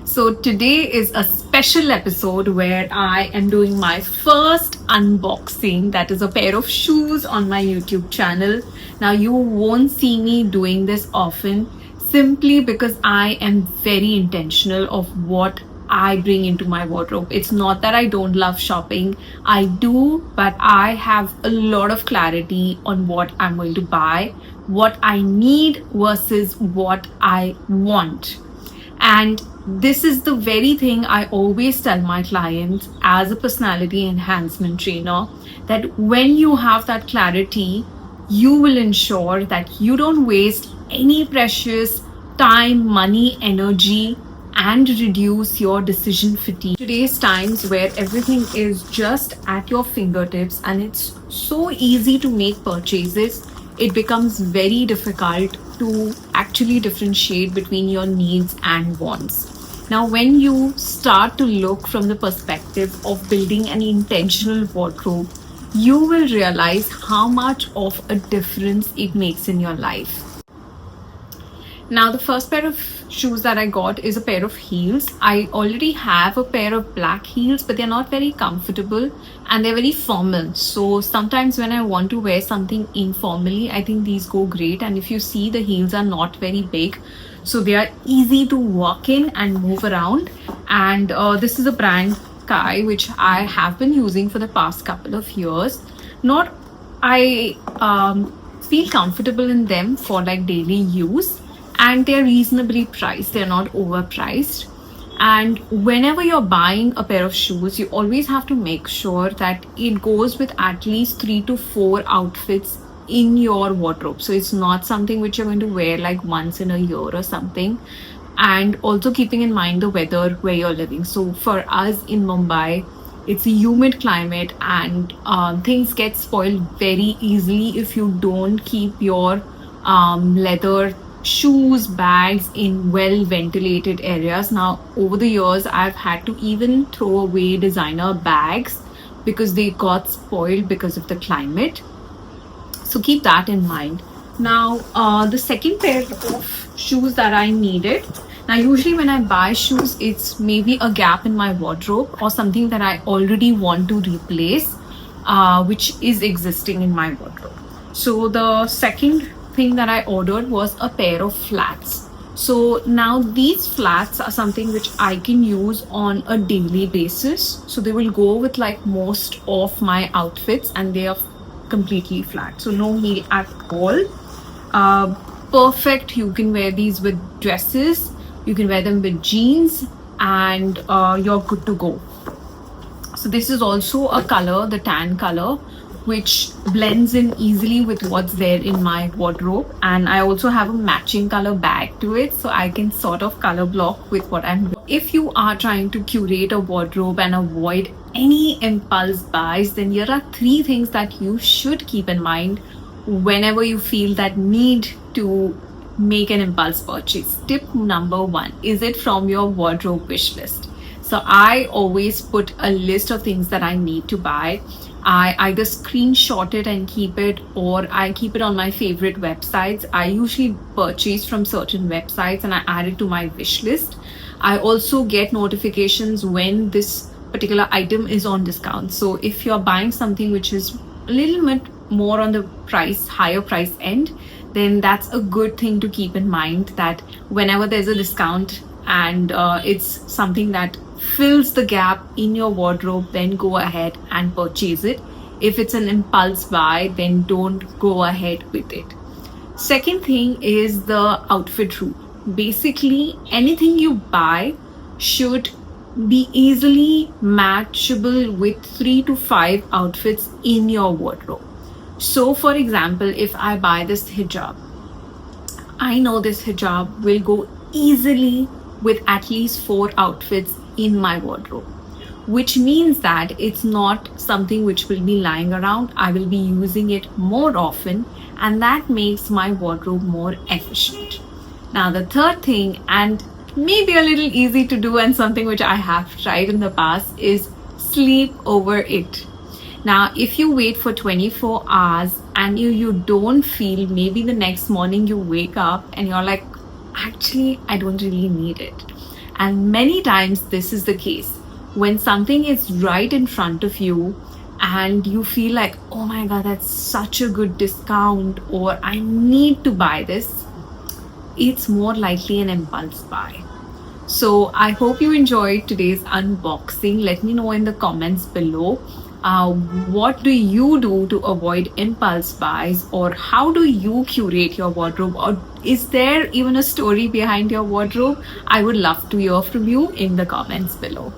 So today is a special episode where I am doing my first unboxing, that is a pair of shoes on my YouTube channel. Now you won't see me doing this often simply because I am very intentional of what I bring into my wardrobe. It's not that I don't love shopping. I do, but I have a lot of clarity on what I'm going to buy, what I need versus what I want. And this is the very thing I always tell my clients as a personality enhancement trainer, that when you have that clarity, you will ensure that you don't waste any precious time, money, energy, and reduce your decision fatigue. Today's times where everything is just at your fingertips and it's so easy to make purchases, it becomes very difficult to actually differentiate between your needs and wants. Now, when you start to look from the perspective of building an intentional wardrobe, you will realize how much of a difference it makes in your life. Now, the first pair of shoes that I got is a pair of heels. I already have a pair of black heels, but they're not very comfortable and they're very formal. So sometimes when I want to wear something informally, I think these go great. And if you see, the heels are not very big, so they are easy to walk in and move around. And this is a brand Kai, which I have been using for the past couple of years. Not I feel comfortable in them for like daily use, and they're reasonably priced, they're not overpriced. And whenever you're buying a pair of shoes, you always have to make sure that it goes with at least 3 to 4 outfits in your wardrobe. So it's not something which you're going to wear like once in a year or something. And also keeping in mind the weather where you're living. So for us in Mumbai, it's a humid climate, and things get spoiled very easily if you don't keep your leather shoes, bags in well ventilated areas. Now, over the years, I've had to even throw away designer bags because they got spoiled because of the climate. So keep that in mind. Now, the second pair of shoes that I needed. Now, usually when I buy shoes, it's maybe a gap in my wardrobe or something that I already want to replace, which is existing in my wardrobe. So the second thing that I ordered was a pair of flats. So now these flats are something which I can use on a daily basis. So they will go with like most of my outfits, and they are completely flat. So no heel at all. Perfect. You can wear these with dresses. You can wear them with jeans, and you're good to go. So this is also a color, the tan color, which blends in easily with what's there in my wardrobe. And I also have a matching color bag to it, so I can sort of color block with what I'm doing. If you are trying to curate a wardrobe and avoid any impulse buys, then here are 3 things that you should keep in mind whenever you feel that need to make an impulse purchase. Tip number 1, is it from your wardrobe wish list? So I always put a list of things that I need to buy. I either screenshot it and keep it, or I keep it on my favorite websites. I usually purchase from certain websites and I add it to my wish list. I also get notifications when this particular item is on discount. So if you're buying something which is a little bit more on the higher price end, then that's a good thing to keep in mind, that whenever there's a discount and it's something that fills the gap in your wardrobe, then go ahead and purchase it. If it's an impulse buy, then don't go ahead with it. Second thing is the outfit rule. Basically, anything you buy should be easily matchable with 3 to 5 outfits in your wardrobe. So for example, if I buy this hijab, I know this hijab will go easily with at least 4 outfits in my wardrobe, which means that it's not something which will be lying around. I will be using it more often, and that makes my wardrobe more efficient. Now, the third thing, and maybe a little easy to do and something which I have tried in the past, is sleep over it. Now, if you wait for 24 hours and you don't feel, maybe the next morning you wake up and you're like, actually, I don't really need it. And many times this is the case. When something is right in front of you and you feel like, oh my God, that's such a good discount, or I need to buy this, it's more likely an impulse buy. So I hope you enjoyed today's unboxing. Let me know in the comments below. What do you do to avoid impulse buys, or how do you curate your wardrobe, or is there even a story behind your wardrobe? I would love to hear from you in the comments below.